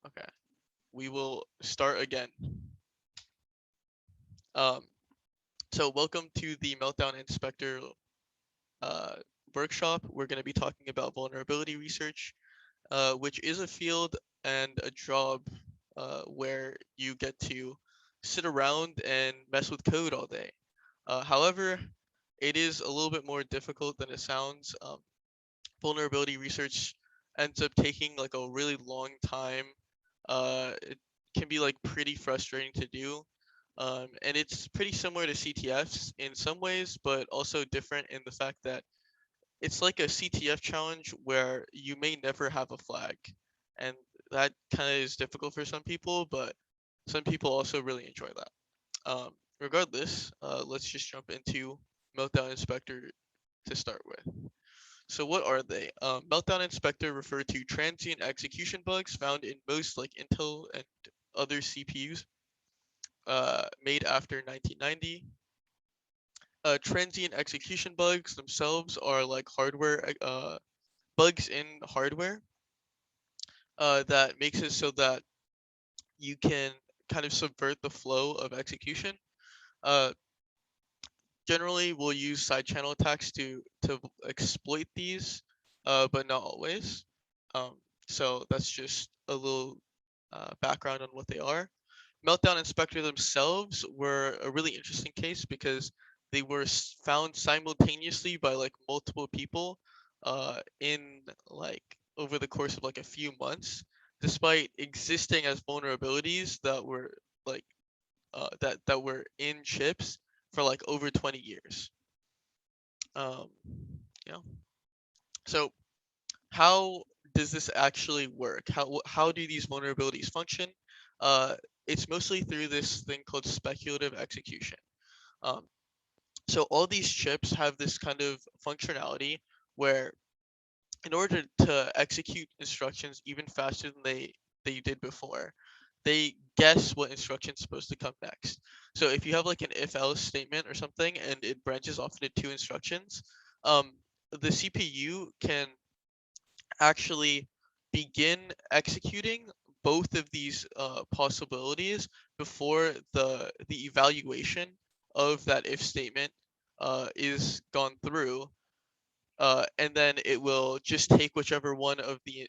Okay, we will start again. Um, so welcome to the Meltdown Inspector uh, workshop. We're going to be talking about vulnerability research, which is a field and a job where you get to sit around and mess with code all day. However, it is a little bit more difficult than it sounds. Vulnerability research ends up taking like a really long time. It can be like pretty frustrating to do. And it's pretty similar to CTFs in some ways, but also different in the fact that it's like a CTF challenge where you may never have a flag. And that kind of is difficult for some people, but some people also really enjoy that. Regardless, let's just jump into Meltdown Inspector to start with. So what are they? Meltdown Inspector refer to transient execution bugs found in most like Intel and other CPUs made after 1990. Transient execution bugs themselves are like hardware bugs in hardware that makes it so that you can kind of subvert the flow of execution. Uh, Generally, we'll use side channel attacks to exploit these, but not always. Um, so that's just a little background on what they are. Meltdown Inspector themselves were a really interesting case because they were found simultaneously by like multiple people in like over the course of like a few months, despite existing as vulnerabilities that were like that were in chips for like over 20 years. Um, yeah. So how does this actually work? How do these vulnerabilities function? Uh, it's mostly through this thing called speculative execution. Um, so all these chips have this kind of functionality where, in order to execute instructions even faster than they did before, they guess what instruction is supposed to come next. So if you have like an if-else statement or something and it branches off into two instructions, um, the CPU can actually begin executing both of these possibilities before the evaluation of that if statement is gone through, and then it will just take whichever one of the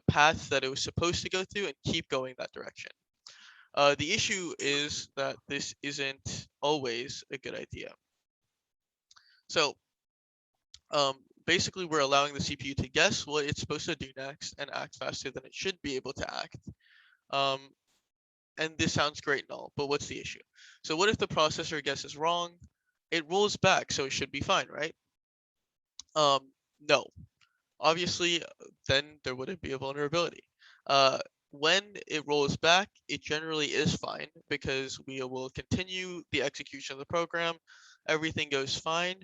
paths that it was supposed to go through and keep going that direction. The issue is that this isn't always a good idea. So basically, we're allowing the CPU to guess what it's supposed to do next and act faster than it should be able to act. Um, and this sounds great and all, but what's the issue? So what if the processor guesses wrong? It rolls back, so it should be fine, right? No. Obviously, then there wouldn't be a vulnerability. Uh, when it rolls back, it generally is fine because we will continue the execution of the program. Everything goes fine.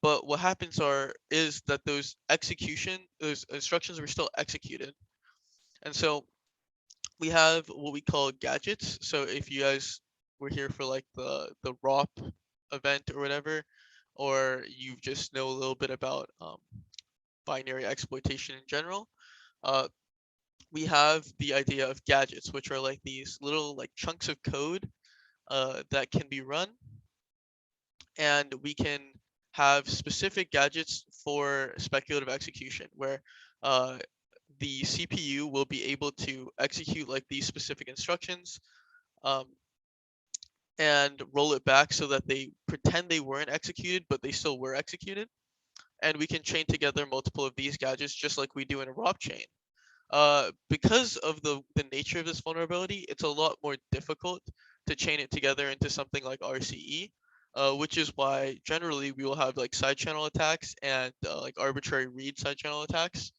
But what happens is that those instructions were still executed. And so we have what we call gadgets. So if you guys were here for like the ROP event or whatever, or you just know a little bit about binary exploitation in general, uh, we have the idea of gadgets, which are like these little like chunks of code that can be run, and we can have specific gadgets for speculative execution, where uh, the CPU will be able to execute like these specific instructions um, and roll it back so that they pretend they weren't executed, but they still were executed. And we can chain together multiple of these gadgets just like we do in a ROP chain. Because of the nature of this vulnerability, it's a lot more difficult to chain it together into something like RCE, which is why generally we will have like side channel attacks and like arbitrary read side channel attacks.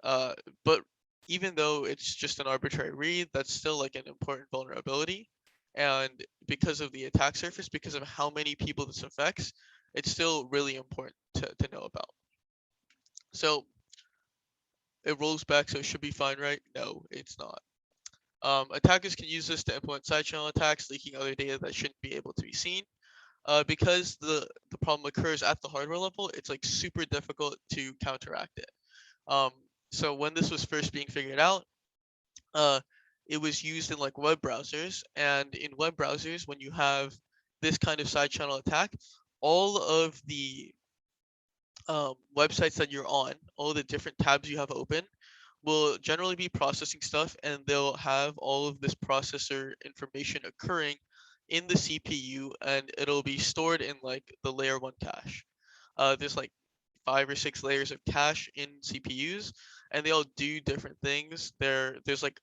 Uh, but even though it's just an arbitrary read, that's still like an important vulnerability. And because of the attack surface, because of how many people this affects, it's still really important to know about. So it rolls back, so it should be fine, right? No, it's not. Attackers can use this to implement side channel attacks, leaking other data that shouldn't be able to be seen. Because the problem occurs at the hardware level, it's like super difficult to counteract it. Um, so when this was first being figured out, uh, it was used in like web browsers, and in web browsers, when you have this kind of side channel attack, all of the websites that you're on, all the different tabs you have open, will generally be processing stuff, and they'll have all of this processor information occurring in the CPU, and it'll be stored in like the layer 1 cache. There's like 5 or 6 layers of cache in CPUs, and they all do different things. There's like,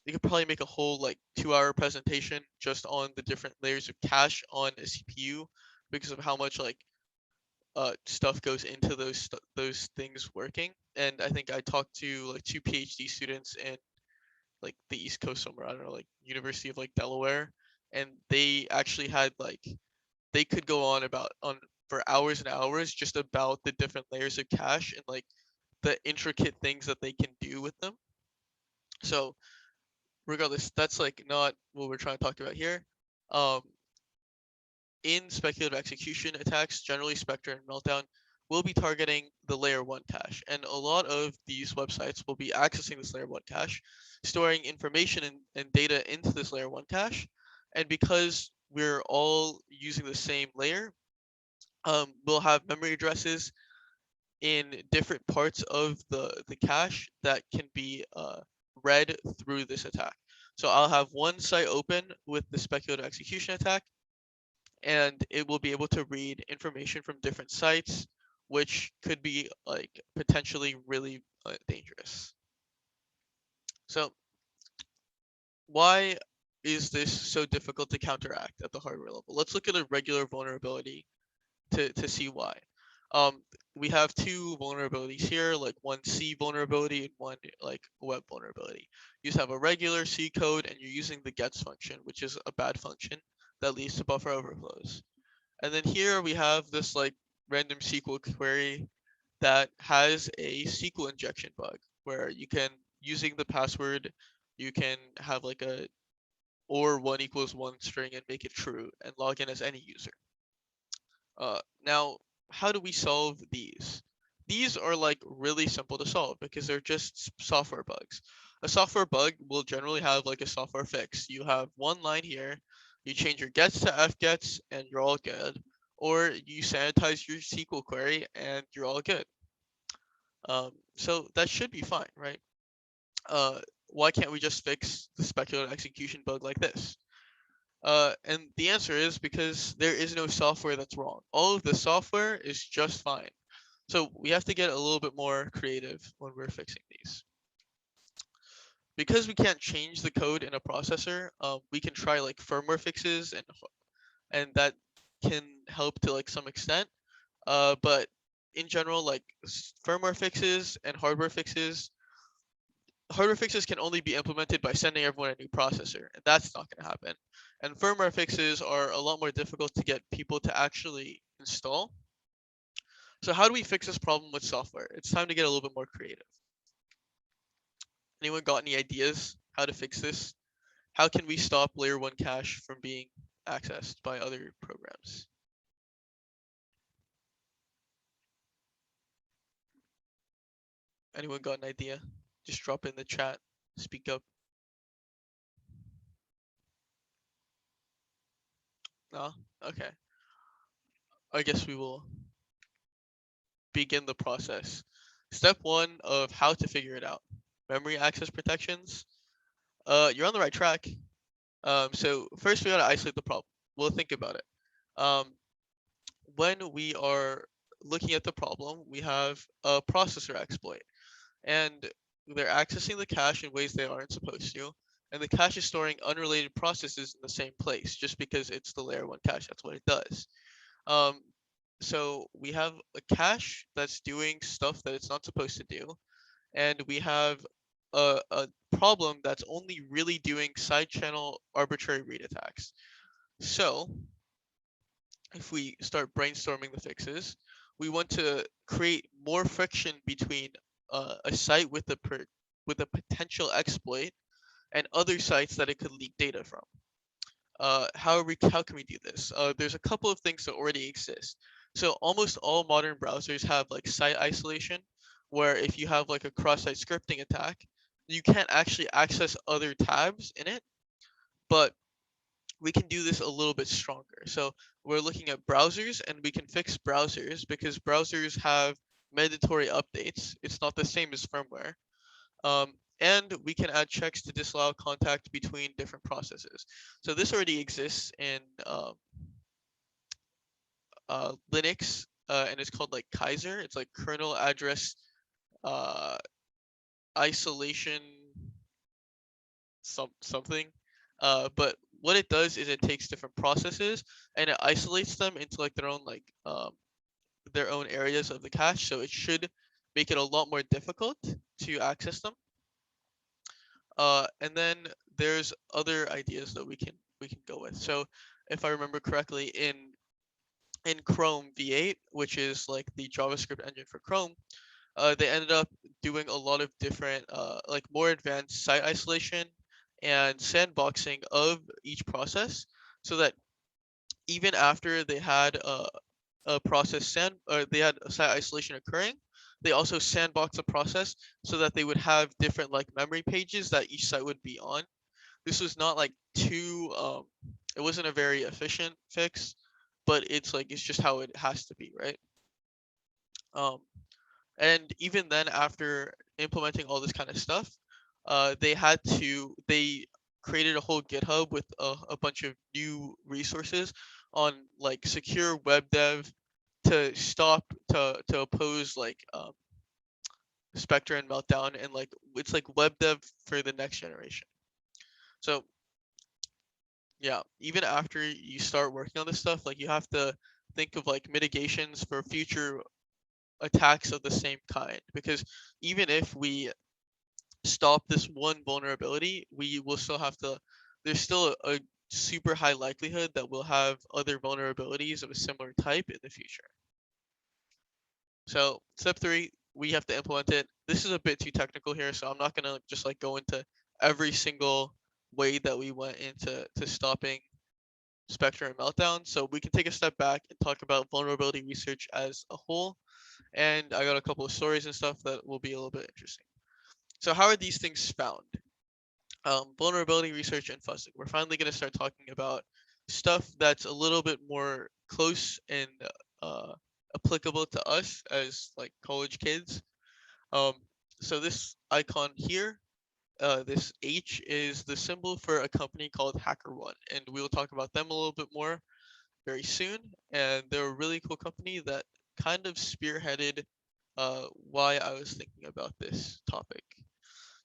you could probably make a whole like 2-hour presentation just on the different layers of cache on a CPU, because of how much like stuff goes into those things working. And I think I talked to like 2 PhD students in like the East Coast somewhere, I don't know, like University of like Delaware, and they actually had like, they could go on for hours and hours just about the different layers of cache and like the intricate things that they can do with them. So regardless, that's like not what we're trying to talk about here. Um, in speculative execution attacks, generally Spectre and Meltdown will be targeting the layer 1 cache, and a lot of these websites will be accessing this layer 1 cache, storing information and data into this layer 1 cache. And because we're all using the same layer, we'll have memory addresses in different parts of the cache that can be read through this attack. So I'll have one site open with the speculative execution attack, and it will be able to read information from different sites, which could be like potentially really dangerous. So why is this so difficult to counteract at the hardware level? Let's look at a regular vulnerability to see why. Um, we have 2 vulnerabilities here, like one C vulnerability and one like web vulnerability. You just have a regular C code, and you're using the gets function, which is a bad function that leads to buffer overflows. And then here we have this like random SQL query that has a SQL injection bug, where you can, using the password, you can have like a or 1 equals 1 string and make it true and log in as any user. Now, how do we solve these? These are like really simple to solve because they're just software bugs. A software bug will generally have like a software fix. You have one line here, you change your gets to fgets and you're all good, or you sanitize your SQL query and you're all good. So that should be fine, right? Why can't we just fix the speculative execution bug like this? And the answer is because there is no software that's wrong. All of the software is just fine. So we have to get a little bit more creative when we're fixing these. Because we can't change the code in a processor, we can try like firmware fixes, and that can help to like some extent. But in general, like firmware fixes and hardware fixes can only be implemented by sending everyone a new processor, and that's not going to happen. And firmware fixes are a lot more difficult to get people to actually install. So how do we fix this problem with software? It's time to get a little bit more creative. Anyone got any ideas how to fix this? How can we stop layer 1 cache from being accessed by other programs? Anyone got an idea? Just drop it in the chat. Speak up. No? Okay. I guess we will begin the process. Step 1 of how to figure it out. Memory access protections. You're on the right track. So first we gotta isolate the problem. We'll think about it. Um, when we are looking at the problem, we have a processor exploit, and they're accessing the cache in ways they aren't supposed to, and the cache is storing unrelated processes in the same place just because it's the layer 1 cache. That's what it does. Um, so we have a cache that's doing stuff that it's not supposed to do, and we have a problem that's only really doing side channel arbitrary read attacks. So if we start brainstorming the fixes, we want to create more friction between a site with with a potential exploit and other sites that it could leak data from. How can we do this? There's a couple of things that already exist. So almost all modern browsers have like site isolation, where if you have like a cross-site scripting attack, you can't actually access other tabs in it, but we can do this a little bit stronger. So we're looking at browsers, and we can fix browsers because browsers have mandatory updates. It's not the same as firmware. And we can add checks to disallow contact between different processes. So this already exists in Linux, and it's called like Kaiser. It's like kernel address uh, isolation something. But what it does is it takes different processes and it isolates them into like their own areas of the cache. So it should make it a lot more difficult to access them. And then there's other ideas that we can go with. So if I remember correctly, in Chrome V8, which is like the JavaScript engine for Chrome, they ended up doing a lot of different, like more advanced site isolation and sandboxing of each process, so that even after they had a process or they had a site isolation occurring, they also sandbox the process so that they would have different like memory pages that each site would be on. This was not like too, it wasn't a very efficient fix, but it's just how it has to be, right? Um, and even then, after implementing all this kind of stuff, they created a whole GitHub with a bunch of new resources on like secure web dev to oppose like Spectre and Meltdown, and like it's like web dev for the next generation. So yeah, even after you start working on this stuff, like you have to think of like mitigations for future attacks of the same kind, because even if we stop this one vulnerability, we will still have to. There's still a super high likelihood that we'll have other vulnerabilities of a similar type in the future. So step 3, we have to implement it. This is a bit too technical here, so I'm not gonna just like go into every single way that we went into stopping Spectre and Meltdown. So we can take a step back and talk about vulnerability research as a whole. And I got a couple of stories and stuff that will be a little bit interesting. So how are these things found? Vulnerability research and fuzzing. We're finally going to start talking about stuff that's a little bit more close and uh, applicable to us as like college kids. Um, so this icon here, this H is the symbol for a company called HackerOne, and we'll talk about them a little bit more very soon. And they're a really cool company that kind of spearheaded why I was thinking about this topic.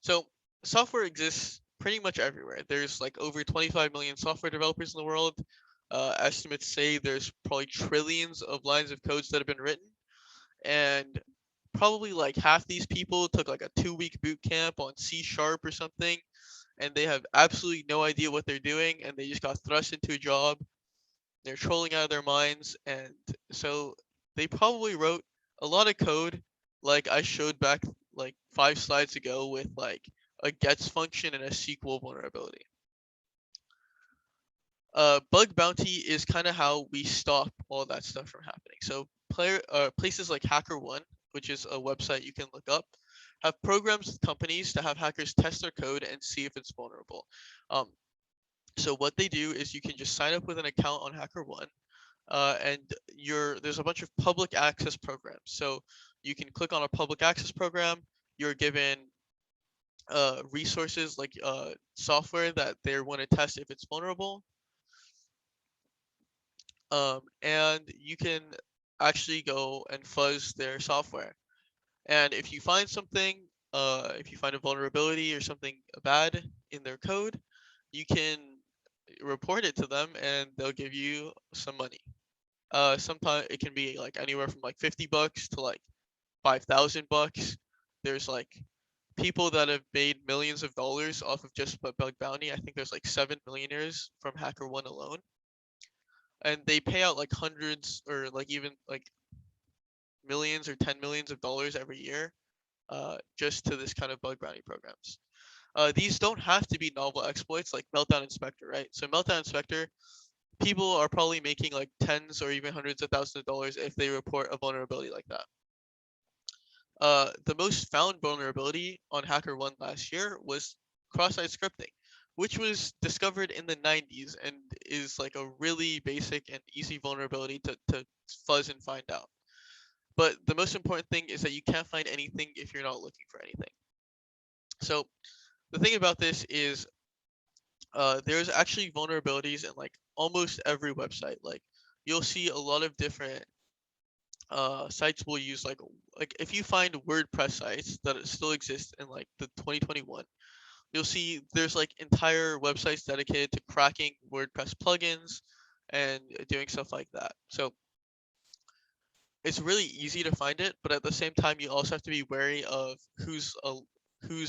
So software exists pretty much everywhere. There's like over 25 million software developers in the world. Estimates say there's probably trillions of lines of codes that have been written, and probably like half these people took like a 2-week boot camp on C# or something, and they have absolutely no idea what they're doing, and they just got thrust into a job. They're trolling out of their minds, and so they probably wrote a lot of code, like I showed back like 5 slides ago, with like a gets function and a SQL vulnerability. Bug bounty is kind of how we stop all that stuff from happening. So places like HackerOne, which is a website you can look up, have programs with companies to have hackers test their code and see if it's vulnerable. Um, so what they do is you can just sign up with an account on HackerOne, and there's a bunch of public access programs. So you can click on a public access program. You're given resources like software that they want to test if it's vulnerable, and you can actually go and fuzz their software. And if you find something, if you find a vulnerability or something bad in their code, you can report it to them, and they'll give you some money. Sometimes it can be like anywhere from like $50 to like $5,000. There's like people that have made millions of dollars off of just bug bounty. I think there's like 7 millionaires from HackerOne alone, and they pay out like hundreds or like even like millions or 10 millions of dollars every year, just to this kind of bug bounty programs. These don't have to be novel exploits like Meltdown Inspector, right? So Meltdown Inspector, people are probably making like tens or even hundreds of thousands of dollars if they report a vulnerability like that. the most found vulnerability on HackerOne last year was cross-site scripting, which was discovered in the 90s and is like a really basic and easy vulnerability to fuzz and find out. But the most important thing is that you can't find anything if you're not looking for anything. So the thing about this is there's actually vulnerabilities in like almost every website. Like you'll see a lot of different sites will use like if you find WordPress sites that still exist in like the 2021, you'll see there's like entire websites dedicated to cracking WordPress plugins and doing stuff like that. So it's really easy to find it, but at the same time, you also have to be wary of who's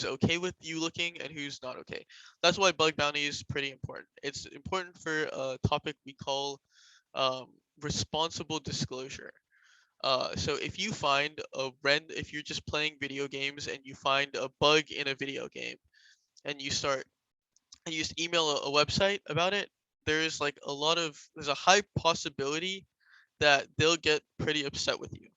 okay with you looking and who's not okay. That's why bug bounty is pretty important. It's important for a topic we call um, responsible disclosure. So if you find if you're just playing video games and you find a bug in a video game and you just email a website about it, there's a high possibility that they'll get pretty upset with you.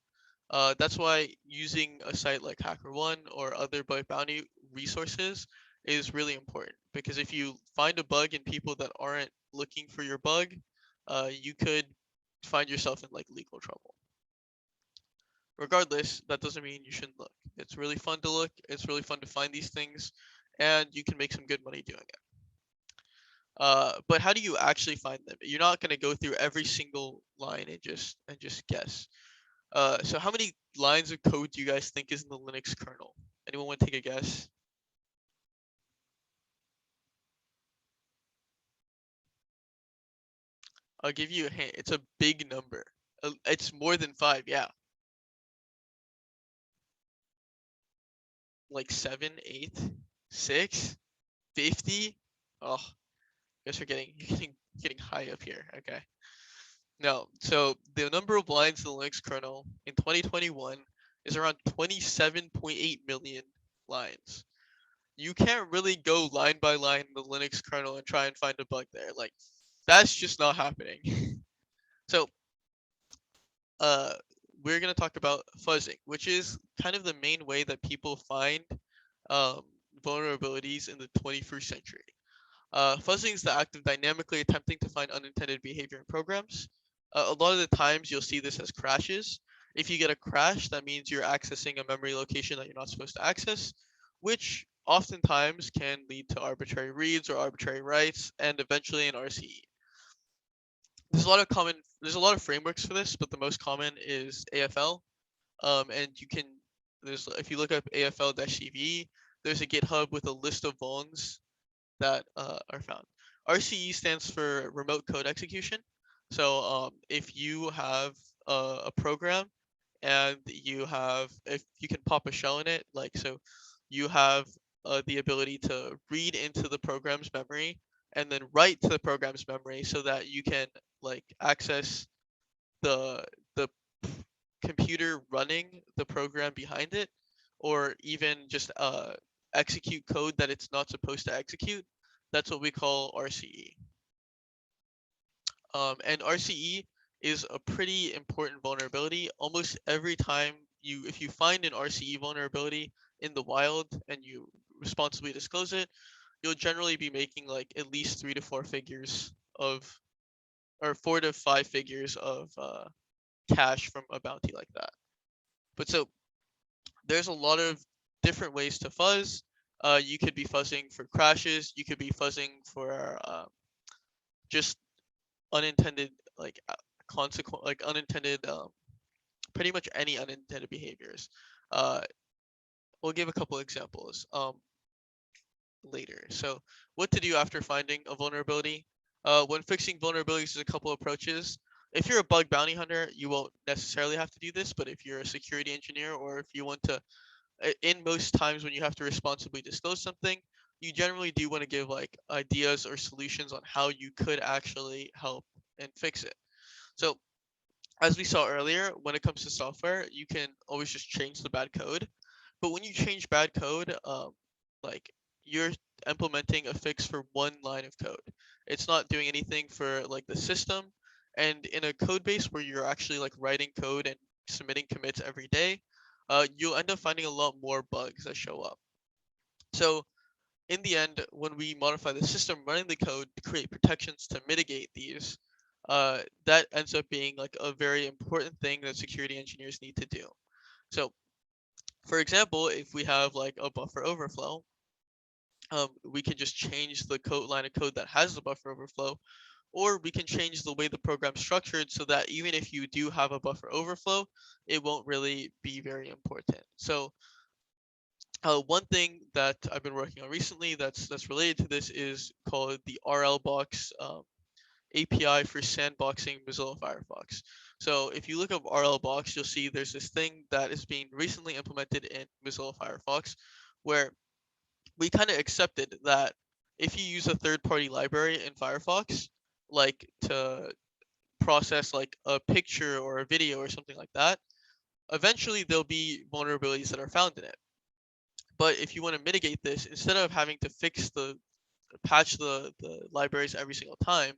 That's why using a site like HackerOne or other bug bounty resources is really important, because if you find a bug in people that aren't looking for your bug, you could find yourself in like legal trouble. Regardless, that doesn't mean you shouldn't look. It's really fun to look. It's really fun to find these things, and you can make some good money doing it. But how do you actually find them? You're not going to go through every single line and just guess. So how many lines of code do you guys think is in the Linux kernel? Anyone want to take a guess? I'll give you a hint. It's a big number. It's more than 5, yeah. Like 7, 8, 6, 50. Oh, guess you're getting high up here. Okay. No, so the number of lines in the Linux kernel in 2021 is around 27.8 million lines. You can't really go line by line in the Linux kernel and try and find a bug there. Like, that's just not happening. So, uh, we're gonna talk about fuzzing, which is kind of the main way that people find um, vulnerabilities in the 21st century. Fuzzing is the act of dynamically attempting to find unintended behavior in programs. A lot of the times you'll see this as crashes. If you get a crash, that means you're accessing a memory location that you're not supposed to access, which oftentimes can lead to arbitrary reads or arbitrary writes, and eventually an RCE. There's a lot of frameworks for this, but the most common is AFL. And you can there's if you look up AFL-CV, there's a GitHub with a list of vulns that are found. RCE stands for remote code execution. So if you have a program and if you can pop a shell in it, like so, you have the ability to read into the program's memory and then write to the program's memory so that you can like access the the computer running the program behind it, or even just execute code that it's not supposed to execute. That's what we call RCE. And RCE is a pretty important vulnerability. Almost every time if you find an RCE vulnerability in the wild and you responsibly disclose it, you'll generally be making like at least 3 to 4 figures of, or 4 to 5 figures of cash from a bounty like that. But so there's a lot of different ways to fuzz. You could be fuzzing for crashes. You could be fuzzing for just unintended consequence, like unintended, pretty much any unintended behaviors. Uh, we'll give a couple examples later. So what to do after finding a vulnerability? When fixing vulnerabilities, there's a couple approaches. If you're a bug bounty hunter, you won't necessarily have to do this, but if you're a security engineer or if you want to, in most times when you have to responsibly disclose something, you generally do want to give like ideas or solutions on how you could actually help and fix it. So as we saw earlier, when it comes to software, you can always just change the bad code. But when you change bad code, like you're implementing a fix for one line of code. It's not doing anything for like the system. And in a code base where you're actually like writing code and submitting commits every day, you'll end up finding a lot more bugs that show up. So in the end, when we modify the system running the code to create protections to mitigate these, that ends up being like a very important thing that security engineers need to do. So, for example, if we have like a buffer overflow, we can just change the code line of code that has the buffer overflow, or we can change the way the program's structured so that even if you do have a buffer overflow, it won't really be very important. So one thing that I've been working on recently that's related to this is called the RL Box API for sandboxing Mozilla Firefox. So if you look up RL Box, you'll see there's this thing that is being recently implemented in Mozilla Firefox, where we kind of accepted that if you use a third-party library in Firefox, like to process like a picture or a video or something like that, eventually there'll be vulnerabilities that are found in it. But if you want to mitigate this, instead of having to patch the libraries every single time,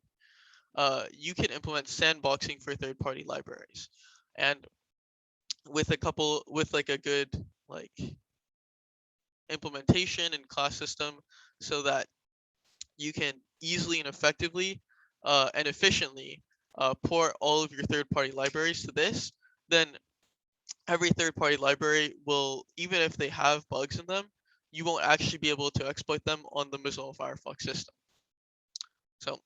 you can implement sandboxing for third-party libraries, and with like a good like implementation and class system, so that you can easily and effectively and efficiently port all of your third-party libraries to this. Then every third-party library will, even if they have bugs in them, you won't actually be able to exploit them on the Mozilla Firefox system. So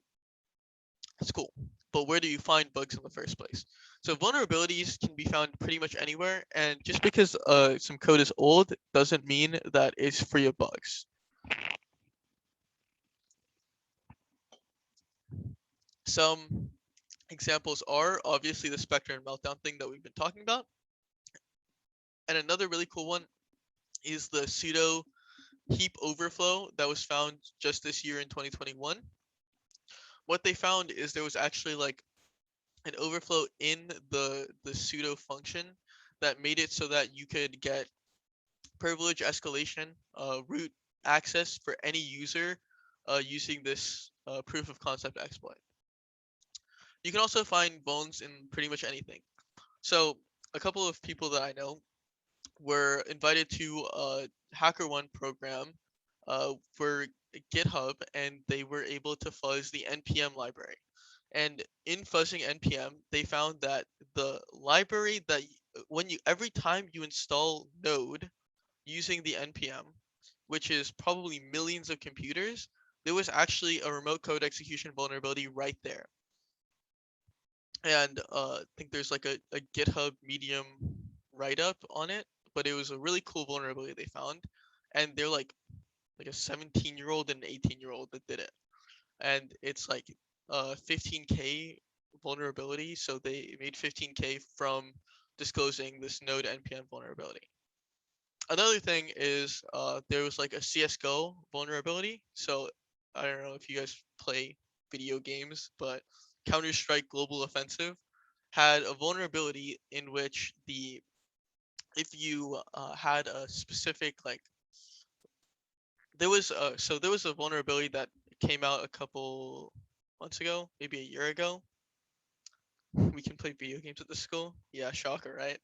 it's cool. But where do you find bugs in the first place? So vulnerabilities can be found pretty much anywhere, and just because some code is old doesn't mean that it's free of bugs. Some examples are obviously the Spectre and Meltdown thing that we've been talking about. And another really cool one is the pseudo heap overflow that was found just this year in 2021. What they found is there was actually like an overflow in the pseudo function that made it so that you could get privilege escalation root access for any user using this proof of concept exploit. You can also find vulns in pretty much anything. So a couple of people that I know were invited to a HackerOne program for GitHub, and they were able to fuzz the npm library. And in fuzzing npm, they found that the library that every time you install node using the npm, which is probably millions of computers, there was actually a remote code execution vulnerability right there. And I think there's like a GitHub Medium write-up on it, but it was a really cool vulnerability they found, and they're like a 17-year-old and an 18-year-old that did it, and it's like 15K vulnerability, so they made 15K from disclosing this node npm vulnerability. Another thing is there was like a CS:GO vulnerability. So I don't know if you guys play video games, but Counter-Strike Global Offensive had a vulnerability in which if you had a specific like there was a vulnerability that came out a couple months ago, maybe a year ago. We can play video games at the school. Yeah, shocker, right?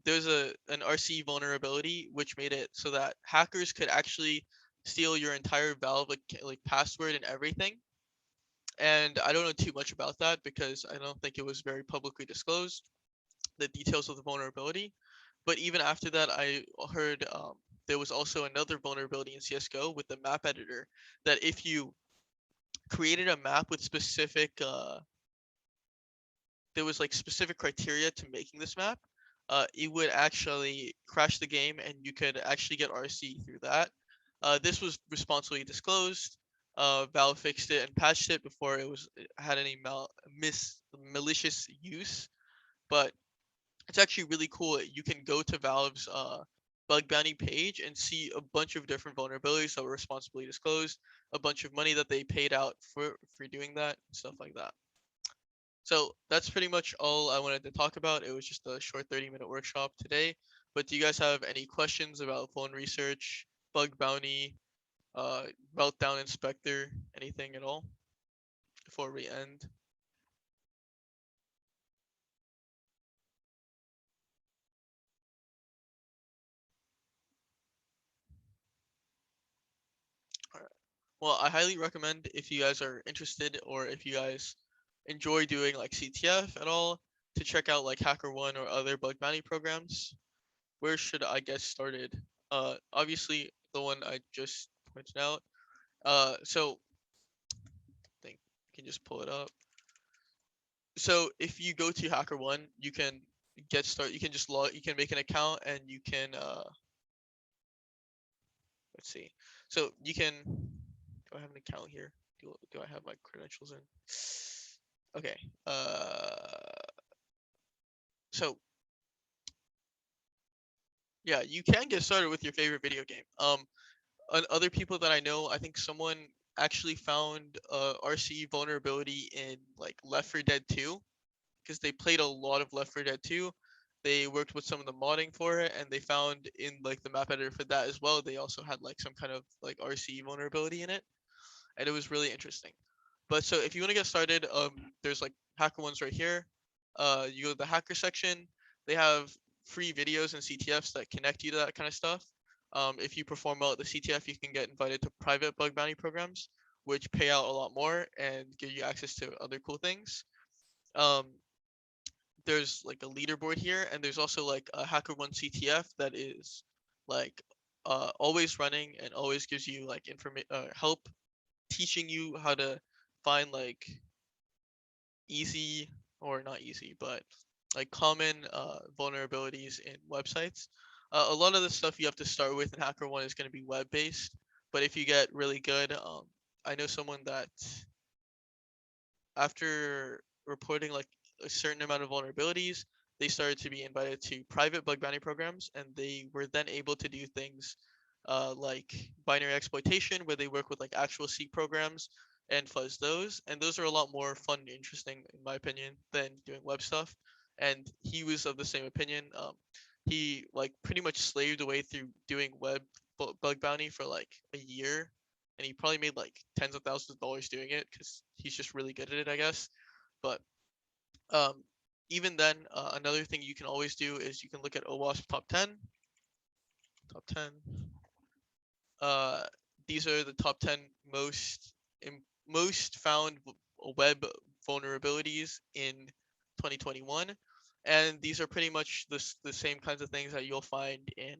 There's an RC vulnerability which made it so that hackers could actually steal your entire Valve like password and everything. And I don't know too much about that because I don't think it was very publicly disclosed, the details of the vulnerability. But even after that, I heard there was also another vulnerability in CS:GO with the map editor that if you created a map with specific there was like specific criteria to making this map, it would actually crash the game and you could actually get RC through that. This was responsibly disclosed. Valve fixed it and patched it before it had any malicious use. But it's actually really cool. You can go to Valve's bug bounty page and see a bunch of different vulnerabilities that were responsibly disclosed, a bunch of money that they paid out for doing that, stuff like that. So that's pretty much all I wanted to talk about. It was just a short 30-minute workshop today. But do you guys have any questions about phone research, bug bounty, Meltdown Inspector, anything at all before we end? Well, I highly recommend if you guys are interested or if you guys enjoy doing like CTF at all to check out like HackerOne or other bug bounty programs. Where should I get started? Obviously the one I just pointed out. So I think you can just pull it up. So if you go to HackerOne, you can you can just log, you can make an account and you can let's see. So you can, do I have an account here? Do I have my credentials in? Okay. So yeah, you can get started with your favorite video game. Other people that I know, I think someone actually found RC vulnerability in like Left 4 Dead 2 because they played a lot of Left 4 Dead 2. They worked with some of the modding for it, and they found in like the map editor for that as well. They also had like some kind of like RC vulnerability in it, and it was really interesting. But so if you want to get started, there's like hacker ones right here. You go to the hacker section. They have free videos and CTFs that connect you to that kind of stuff. If you perform well at the CTF, you can get invited to private bug bounty programs, which pay out a lot more and give you access to other cool things. Um, there's like a leaderboard here, and there's also like a HackerOne CTF that is like always running and always gives you like help teaching you how to find like easy, or not easy, but like common vulnerabilities in websites. A lot of the stuff you have to start with in HackerOne is going to be web based, but if you get really good, I know someone that after reporting like a certain amount of vulnerabilities, they started to be invited to private bug bounty programs, and they were then able to do things like binary exploitation, where they work with like actual C programs and fuzz those, and those are a lot more fun and interesting, in my opinion, than doing web stuff. And he was of the same opinion. He like pretty much slaved away through doing web bug bounty for like a year, and he probably made like tens of thousands of dollars doing it because he's just really good at it, I guess. But um, even then, another thing you can always do is you can look at OWASP top 10. Top 10. Uh, these are the top 10 most found web vulnerabilities in 2021, and these are pretty much the same kinds of things that you'll find in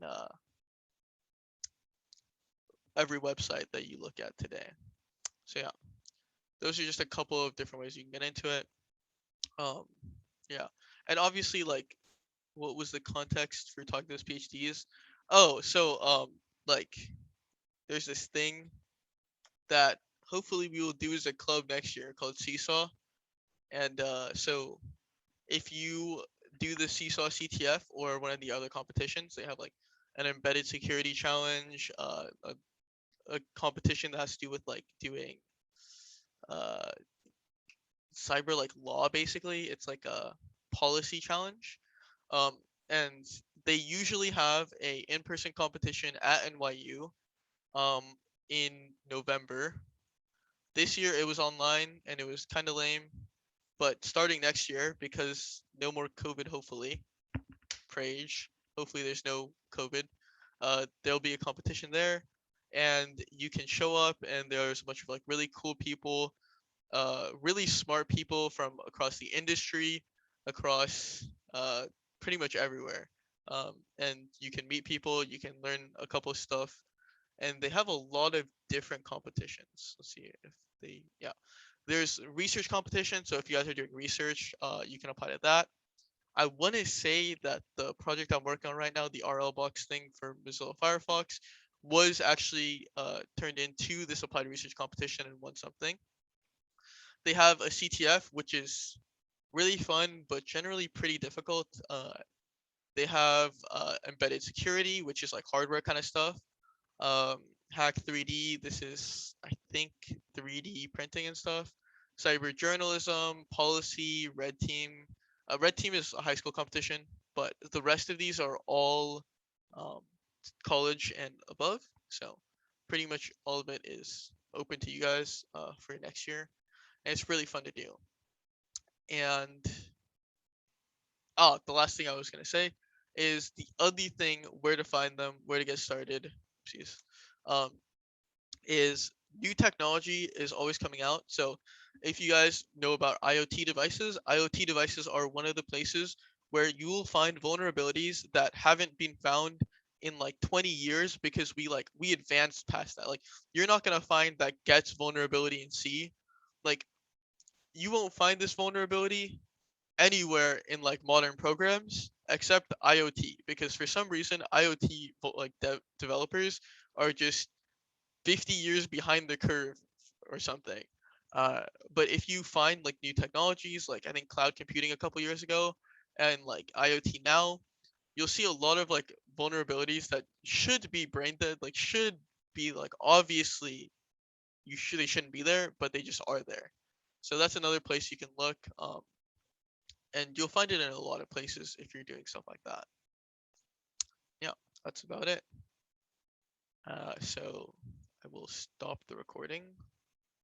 every website that you look at today. So yeah, those are just a couple of different ways you can get into it. Um, yeah, and obviously, like, what was the context for talking to those PhDs? Oh, so like, there's this thing that hopefully we will do as a club next year called Seesaw, and so if you do the Seesaw CTF or one of the other competitions, they have like an embedded security challenge, a competition that has to do with like doing uh cyber like law. Basically it's like a policy challenge, um and they usually have a in-person competition at NYU um in November. This year it was online and it was kind of lame, but starting next year, because no more COVID, hopefully, Prage, hopefully there's no COVID, there'll be a competition there, and you can show up, and there's a bunch of like really cool people, really smart people from across the industry, across pretty much everywhere. And you can meet people, you can learn a couple of stuff, and they have a lot of different competitions. Let's see if they, yeah. There's research competition, so if you guys are doing research, you can apply to that. I want to say that the project I'm working on right now, the RL box thing for Mozilla Firefox, was actually turned into this applied research competition and won something. They have a CTF, which is really fun, but generally pretty difficult. They have embedded security, which is like hardware kind of stuff. Hack 3D, this is, I think, 3D printing and stuff. Cyber journalism, policy, red team. Red team is a high school competition, but the rest of these are all um, college and above. So pretty much all of it is open to you guys for next year, and it's really fun to do. And the last thing I was gonna say is the other thing, where to find them, where to get started. Jeez. Um, is new technology is always coming out. So if you guys know about IoT devices are one of the places where you will find vulnerabilities that haven't been found in like 20 years because we advanced past that. Like you're not gonna find that gets vulnerability in C. Like you won't find this vulnerability anywhere in like modern programs except IoT because for some reason IoT developers are just 50 years behind the curve or something. Uh, but if you find like new technologies, like I think cloud computing a couple years ago, and like IoT now, you'll see a lot of like vulnerabilities that should be brain dead, like should be like obviously they shouldn't be there, but they just are there. So that's another place you can look, and you'll find it in a lot of places if you're doing stuff like that. Yeah, that's about it. So I will stop the recording.